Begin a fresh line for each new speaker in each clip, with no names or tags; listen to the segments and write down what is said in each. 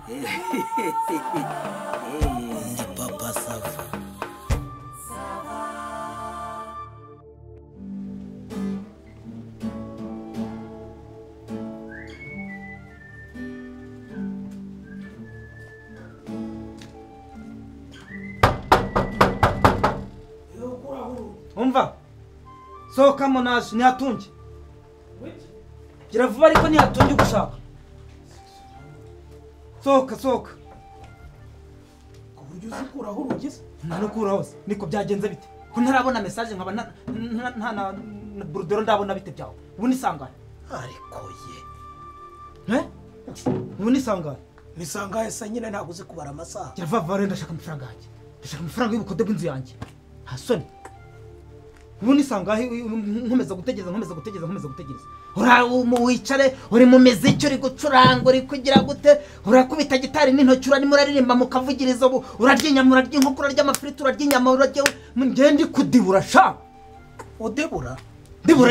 Ndi papa Sava.
Umva sohoka monaje ntihatunge gira vuba ariko ntihatunge gushaka sohoka
ku buryo uzikuraho urugize
ntanukura hose niko byagenze bite ko ntarabona message nkaba nta na burdero ndabona bite byawe ubu nisangane
ariko ye
ubu nisangane
nisangaye se nyine ntabwo uzi kubara amasaha
gira vuba vuba ndashaka amafaranga yanjye ndashaka amafaranga y'ubukode bw'inzu yanjye hasoni ubu nisangahe nkomeza gutegereza ura wicare uri mu miziki uri gucuranga uri kugira gute urakubita gitari n'intoki urarimo uraririmba mukavugiriza ubu uraryinyama uraryinkoko urarya amafiriti uraryinyama urarya ngende kudibura sha
udibura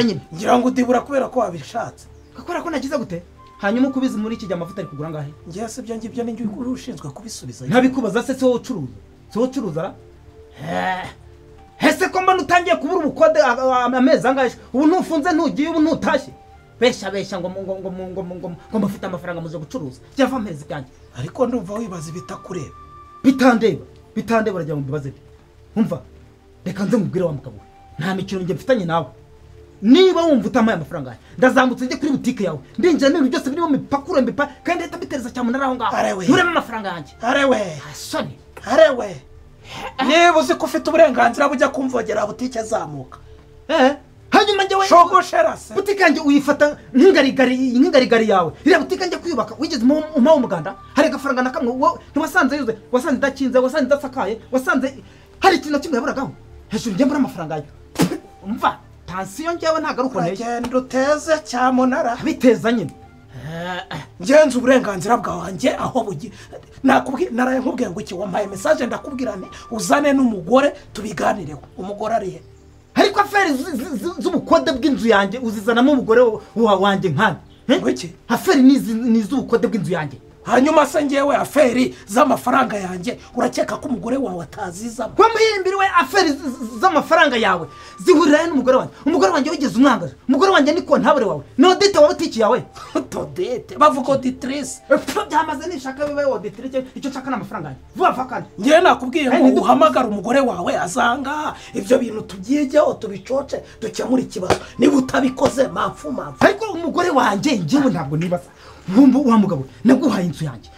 nyine
ngira ngo udibura kubera ko wabishatse
akora ko nagize gute hanyuma ukubizi muri iki gihe amavuta ari kugura ngahe
ngiye se byo ngibyo ninjye ushinzwe kubisubiza
ntabikubaza se so ucuruza hese ko mbona utangiye kubura ubukode amezi angahe ubu ntufunze ntugiye ubu ntutashye besha ngo mufite amafaranga muze gucuruza cyava amezi byanjye
ariko ndumva wibaza bitakureba
bitandeba urajya mu bibaze umva reka nze mubwire wa mugabo nta mikino nge mfitanye nawe niba wumva utamaye amafaranga yawe ndazamutse njye kuri butike yawe ndinjira n'ibintu byose birimo mipakura kandi leta bitereza cyane munara aho ngaho nturemo amafaranga yanjye
arewe niba uzi ko ufite uburenganzira bujya kumvogera butike azamuka
hanyuma njyewe
shogoshera se
butike yanjye uyifata nk'ingarigari yawe iriya butike njye kwiyubaka wigeze umpawe umuganda hari agafaranga na kamwe ntiwasanze yuzuye wasanze idakinze wasanze idasakaye wasanze hari ikintu na kimwe yaburagaho hejuru njye mbura amafaranga yawe umva tansiyo njyewe ntabwo ari ukuneye
uragenda uteze cyamunara
biteza nyine
ngenza uburenganzira bwawanjye aho bugi naraye nkubwiye ngo iki wampaye message ndakubwira nti uzane n'umugore tubiganireho umugore arihe
ariko aferi z'ubukode bw'inzu yanjye uzizanamo umugore wanjye nkana
iki
aferi ni iz'ubukode bw'inzu yanjye
hanyuma se ngewe aferi z'amafaranga yanjye urakeka ko umugore wawe atazizamo
wamuhimbiri we aferi z'amafaranga yawe zihurirayo umugore wanjye wigeze umwangaje umugore wanjye ni kontabure wawe ni odite wa butiki yawe
todete bavuga auditrice
byamaze nishaka bibaye auditrice icyo nshaka n'amafaranga yanjye vuba kandi
ngewe nakubwiye ngo uhamagara umugore wawe azanga ibyo bintu tubyigeho tubicoce dukemura ikibazo niba utabikoze mpamvu
ariko umugore wanjye ngewe ntabwo nibaza wa mugabo naguhaye inzu yanjye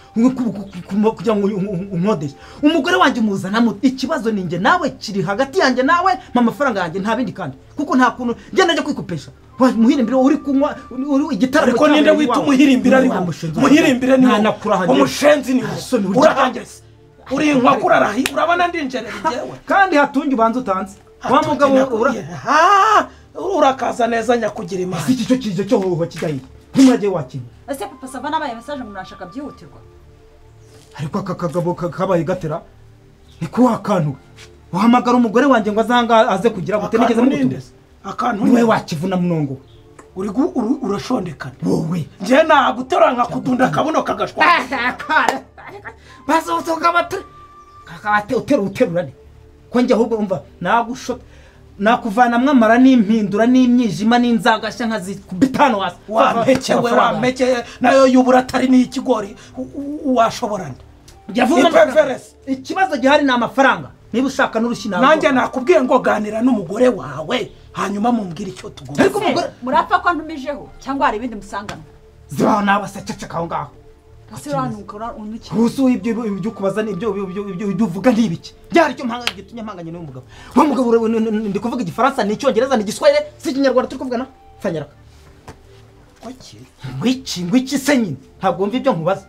kugira ngo unkodeshe umugore wanjye umuzanamo ikibazo ninjye nawe kiri hagati yanjye nawe amafaranga yanjye nta bindi kandi kuko nta kuntu ngenda njya kwikopesha muhirimbire uri kunywa igitaramo
ariko ninde wita umuhirimbire ari muhirimbire ni umushenzi ni urahangese uri inkwa rahi urabona ndinjerera ngewe
kandi hatunge ubanza utanze wa mugabo
urakaza neza nyakugira imana
iki cyo kije cyo hoho kigaye ntumwaje wakina
ese papa Sava nabaye message munashaka byihutirwa
ariko akagabo kabaye gatera ni kuwa kantu uhamagara umugore wanjye ngo azanga aze kugira gute nigeze
mutundese akantu
niwe wakivuna munongo
uri urashondekana
wowe
nje nagutera nka kudunda kabuno kagashwa
bazo utogabate kakate uterurane ko njye ahubwo umva nagushota nakuvanamwe amara n'impindura n'imyijima n'inzagashya nkazikubitano hasi
wampeke nayo yubura atari n'ikigori washoborana
ikibazo gihari ni amafaranga niba ushaka n'urushyi nawe
nanjye nakubwiye ngo ganira n'umugore wawe hanyuma mumbwire icyo tugomba
ariko umugore
murapfa ko ntumijeho cyangwa hari ibindi musangana
zibaho nabasaceceka aho ngaho
asiranuka unuki
husu ibyo kubaza n'ibyo uvuga n'ibiki byari cyo mpanga gitumye mpanganye n'uyu mugabo wa mugabo ndi kuvuga igifaransa n'icyongereza n'igiswahili si ikinyarwanda turi kuvugana fanyaraka ngwiki se nyine ntabwo wumva ibyo nkubaza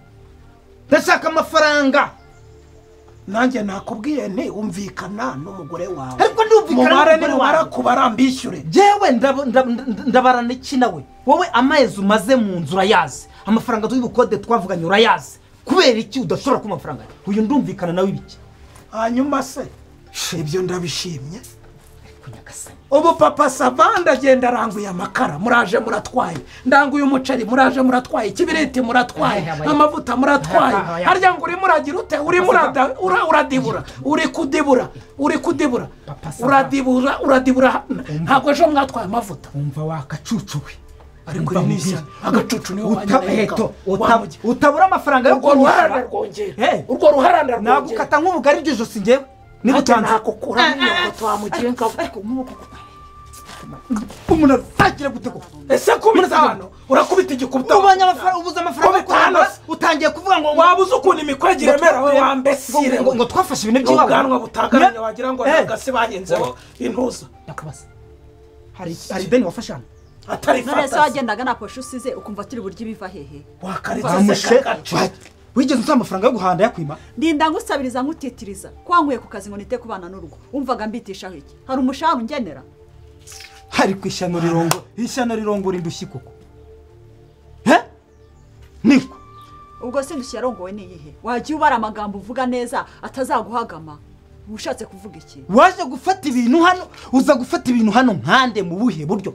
ndashaka amafaranga
nanjye nakubwiye nti umvikana n'umugore wawe
ariko ndumvikana
n'umugore wawe kubara mbishyure
jewe ndabarana iki nawe wowe amezi umaze mu nzu urayazi amafaranga y'ubukode twavuganye urayazi kubera iki udashobora kuma amafaranga uyu ndumvikana nawe ibiki
hanyuma se ibyo ndabishimye
kunyagasani
ubu papa sava ndagenda aranguye amakara muraje muratwaye ndanguye umuceri muraje muratwaye ikibiriti muratwaye amavuta muratwaye harya ngo urimo uragira ute urimo uradibura uri kudibura uradibura ntabwo ejo mwatwaye amavuta
umva wakacucuwe
ariko iri n'ishyano agacucu niyo
utabeto utabura amafaranga yo
kunyishyura urwo ruharanda rwongera
nagukata nk'ubugari bw'ijosi njyewe niba utanze
nakukura n'inyoko twamugiye
umuntu atakire gutego
ese kubita hano urakubita igikuta
ubonye amafaranga ubuze amafaranga utangiye kuvuga ngo
wabuze ukuntu imikwege iremera we wambesire
ngo twafashe ibintu by'iwabo
ubwanwa butagaranye wagira ngo nagasi bahinzeho intuza
yakabasa hari deni wafashe hano
atari
none se wagendaga na posho usize ukumva turi buryo biva hehe
wakaritse
wigeze usaba amafaranga yo guhanda yakwima
ndinda ngusabiriza nkutitiriza kwanguye ku kazi ngo nite kubana n'urugo wumvaga mbitishaho iki hari umushahara ungenera
hari ku ishyano rirongora indushyi koko niko
ubwo se indushyi yarongowe niyihe wagiye ubara amagambo uvuga neza atazaguhagama ushatse kuvuga iki
waje gufata ibintu hano uza gufata ibintu hano nkande mu buhe buryo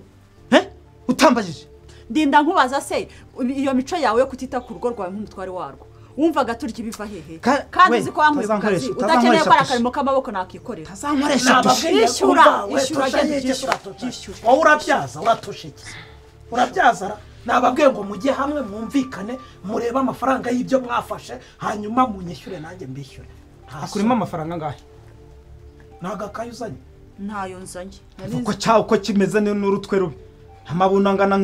utambajije
ndinda nkubaza se iyo mico yawe yo kutita ku rugo rwawe nk'umutware warwo wumvaga turya ibiva hehe kandi uzi ko wankoze ku kazi udakeneye ko ari akarimo k'amaboko nakikorera
tazankoresha
ishyura
wowe urabyaza uratushe iki urabyaza nababwiye ngo mujye hamwe mwumvikane murebe amafaranga y'ibyo mwafashe hanyuma munyishyure nanjye mbishyure
hakurimo amafaranga angahe
ntago akayuzanye
ntayo nzanye
uko kimeze n'urutwe rubi amabuna angana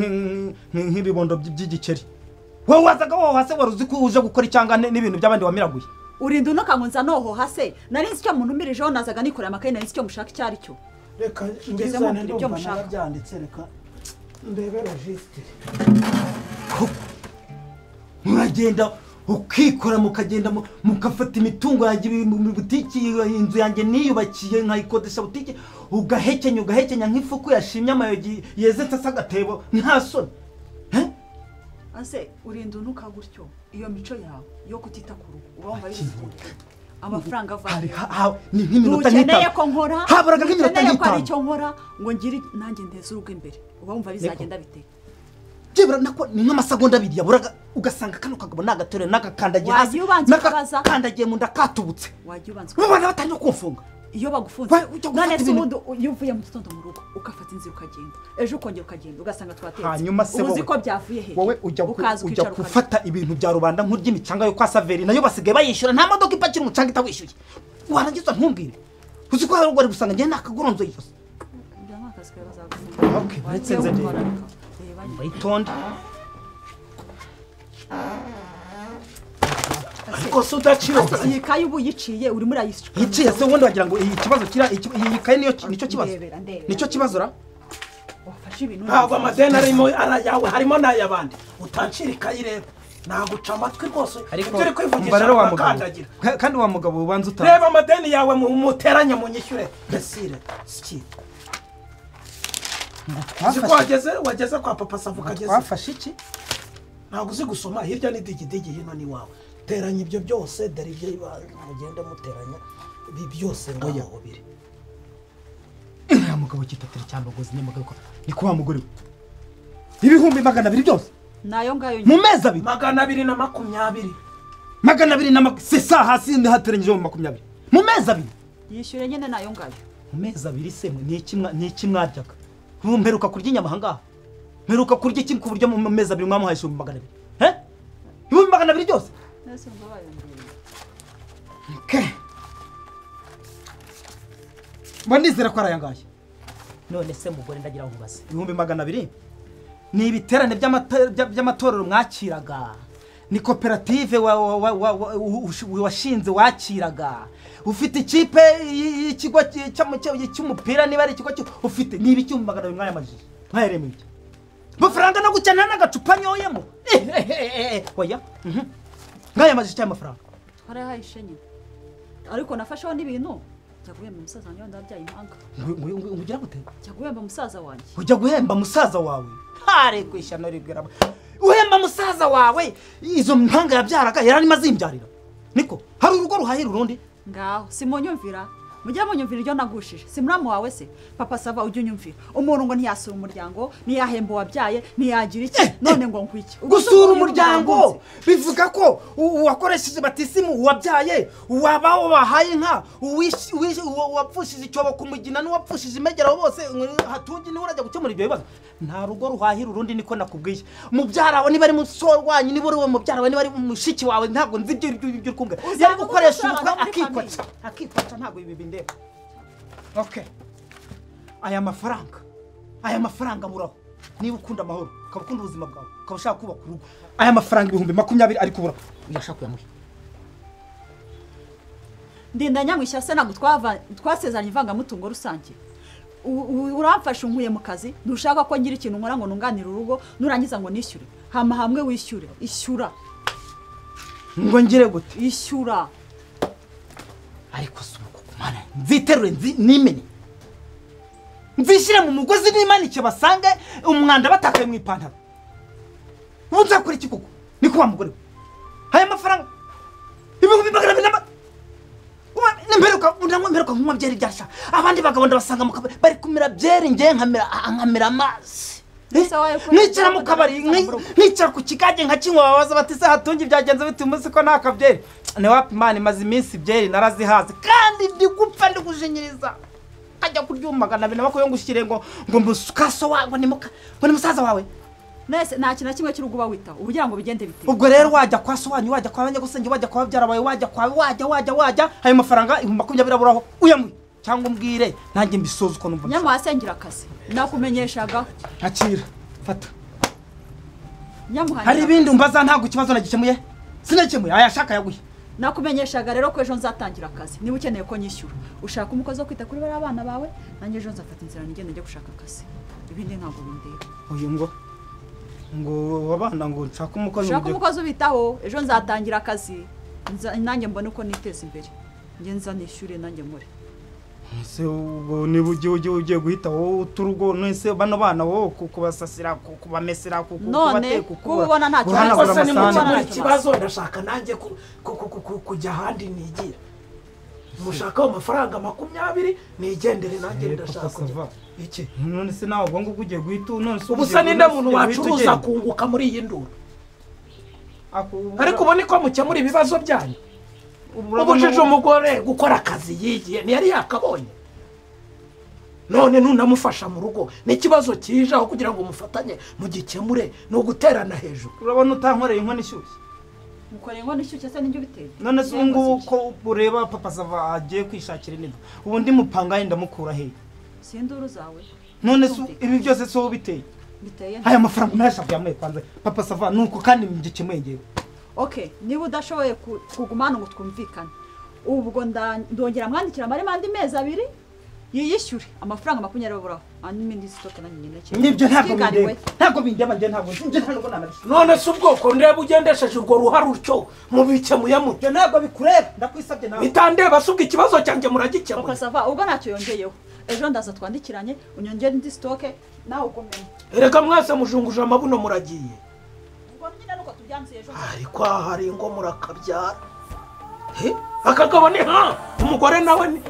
nk'ibibondo by'igiceri wowe wazaga wowe hase wari uzi ko uje gukora icyanga n'ibintu by'abandi wamiraguye
urinda unukangunza noho hase nari nzi icyo muntu umirijeho nazaga nikorera amakaye nari nzi icyo mushaka icyo ari cyo
reka ngezane ndumva narabyanditse reka ndebe registre
muragenda ukikora mukagenda mukafata imitungo yanjye mu butiki inzu yanjye niyubakiye nkayikodesha butiki ugahekenya nk'ifuku yashimye amayogi yezetse asa agatebo nta soni
ase urinda unuka gutyo iyo mico yawe yo kutita ku rugo uba wumva amafaranga avanye
ni nk'iminota
ukeneye ko nkora
haburaga nk'iminota
ukeneye ko ari icyo nkora ngo ngire nanjye ndeze urugo imbere uba wumva bizagenda bite
jebura nako ni nk'amasegonda abiri yaburaga ugasanga kano kagabo nagatorera nagakandagiye hasi nagakandagiye mu nda katubutse
wagiye ubanza
ubona batangiye kumfunga
iyo bagufunze none se ubundi iyo uvuye mu gitondo mu rugo ugafata inzira ukagenda ejo ukongera ukagenda ugasanga twatetse
hanyuma se
uzi ko byavuye he
wowe ujya gufata ibintu bya rubanda nk'ury'imicanga yo kwa Saveri nayo basigaye bayishyura nta modoka ipakira umucanga itawishyuye warangiza ntumbwire uzi ko hari gusanga ngiye nakagoronzo yifose okay uretse nze bayitonda
ariko se udaciro
iyi kayi ubu yiciye uri muri ayishyura
yiciye se ubundi wagira ngo iyi kibazo iyi kayi nicyo kibazo nicyo kibazo ra
wafashe ibintu
ntabwo amadeni arimo yawe harimo n'ay'abandi utancira ikayi rero naguca amatwi rwose ibyo uri kwivugisha urakandagira
kandi wa mugabo ubanza uta
reba amadeni yawe muteranye munyishyure mbesire siki wageze kwa papa Sava ukageze
twafashe iki
ntabwo uzi gusoma hirya n'idigidigi hino ni wawe teranya ibyo byose dore ibyo mugende muteranya ibi byose ngaho biri
ya mugabo kitatira cyambagozi ni mugabo ni kwa mugore ibihumbi 200 byose
nayo ngayo
mu mezi abiri
220
sesa hasi ndi hateranyije mu 20 mu mezi abiri
yishyure nyene nayo ngayo
mu mezi abiri se ni iki mwaryaga mperuka kurya inyama hangaha mperuka kurya iki ku buryo mu mezi abiri mwamuhaye 200 ibihumbi 200 byose
nese mbabaye
okay Bandizera ko arayangaye none se mugore ndagira ngo base ibihumbi 200 ni ibiterane by'amatorero mwakiraga ni koperative washinze wakiraga ufite ikipe y'ikigo cy'umupira niba ari ikigo ufite ni ibicumbi 200 mwayamajije mwayeremeye amafaranga no gucyana n'agacupa nyoyemo oya mwayamajije cyane amafaranga
twarahahishe nyine ariko nafasheho n'ibintu Jya guhemba umusaza wanjye ndabyaye impanga.
Ugira gute?
Jya guhemba umusaza wanjye.
Ujya guhemba umusaza wawe. Hare kwishano ribwira. Uhemba umusaza wawe izo mpanga yabyaraga yarari mazimbyarira. Niko hari urugo ruhahira urundi?
Ngaho simunyumvira. mujye munyumvira iryo nagushije si muramu wawe se papa sava ujye unyumvira umuntu ngo ntiyasura umuryango ntiyahemba wabyaye ntiyagira iki none ngo ngwiki
gusura umuryango bivuga ko wakoresheje batisimu wabyaye wabaho bahaye inka wapfushije icyobo kumugina n'uwapfushije imegera bose hatungi niwe urajya gukemura ibyo bibazo nta rugo ruhahira urundi niko nakubwiye mubyara wawe niba ari musoro wanyu niba uri mubyara wawe niba ari mushiki wawe ntabwo nzi ibyo kumbwira yari gukoresha umutwe akikwaca ntabwo ibi bindeba okay aya mafaranga buraho niba ukunda amahoro ukaba ukunda ubuzima bwawe ukaba ushaka kubaka urugo aya mafaranga 20,000 ari kubura uyashaka kuyamuha
ndinda nyamwisha se ntabwo twasezeranye ivangamutungo rusange uramfasha unkuye mu kazi ntushaka ko ngira ikintu nkora ngo nunganire urugo nurangiza ngo nishyure hama hamwe wishyure ishyura
ngo ngire gute
ishyura
ariko sumukukumana nziterure nimene nzishyire mu mugozi n'imanike basange umwanda batakaye mu ipantaro ubuza kuri kikuko niko wa mugore haya mafaranga ibintu bibagara binama mperuka nk'umwa byeri byasha abandi bagabo ndabasanga mu kabari bari kumira byeri nge nkamira amazi nicara mu kabari nicara ku kigage nka kinywa babaza bati se hatungi byagenze biti umunsi ko nta kabyeri ne wapi mani maze iminsi byeri narazihaze kandi ndi gupfa ndi kujinyiriza kajya kuryumagana bina bako yongushyire ngo mukaso wawe ni musaza wawe
nese nta kintu kimwe cy'uruguba wita ubugira ngo bigende bite
ubwo rero wajya kwa so wanyu wajya kwa banyagusenge wajya kwa babyara bawe wajya ayo mafaranga 20,000 aburaho uyamuye cyangwa umbwire nanjye mbisoza uko numva
nyama wasengera akazi nakumenyeshaga
akira fata
nyamuhanya
hari ibindi umbaza ntago ikibazo nagikemuye sinakemuye ayashaka yaguye
nakumenyeshaga rero ko ejo nzatangira akazi niba ukeneye ko nyishyura ushaka umukozi wo kwita kuri bari abana bawe nanjye ejo nzafata inzira ngende njye gushaka akazi ibindi ntabwo bindeba
uyu ngo abana ngo nshaka
umukozi ubitaho ejo nzatangira akazi nanjye mbone uko niteza imbere njye nza nishyure nanjye muri
ese ubwo niba ugiye guhita wowe uturugo nese bano bana wowe kubasasira kubamesera
none kubona nta
kibazo ni mu kibazo ndashaka nanjye kujya ahandi nigira mushaka amafaranga 20 nigendere nanjye ndashaka iki
none se nawe ubwo ugiye guhita none se
ubusa ninde muntu wacuruza kunguka muri iyi nduru ariko ubone ko mukemura ibibazo byanyu ubujije umugore gukora akazi yigiye ntiyari yakabonye none nunamufasha mu rugo ni ikibazo kije aho kugira ngo mufatanye mugikemure no guterana hejuru
urabona utankoreye inkono ishyushye
mukoreye inkono ishyushye se n'ibyo biteye
none se ngo ko ureba papa sava agiye kwishakira inida ubu ndi mupanga ndamukura he
sinduru zawe
none se ibi byose so biteye haya mafaranga ntashaka yamuye kwanza papa sava nuko kandi mugikemuye ngewe
okay niba udashoboye kugumana ngo twumvikane ubwo ndongera mwandikira mandi mezi 2 yiyishyure amafaranga 20 buraho n'indi stoke nanjye nake
nibyo ntabwo bindeba nje ntabwo nanarisha
none se ubwoko ndeba ugendesheje urwo ruharutyo mubikemuye mutyo
ntabwo bikureba ndakwisabye nawe
bitandeba subwa ikibazo cyanjye muragikemuye
papa sava ubwo ntacyo yongeyeho ejo ndaza twandikiranye unyongera indi stoke nawe ukomeye
erega mwese mujunguje amabuno muragiye
ubwo nyine nuko tubyanze ejo
ariko hari ngo murakabyara akagabo ni umugore nawe ni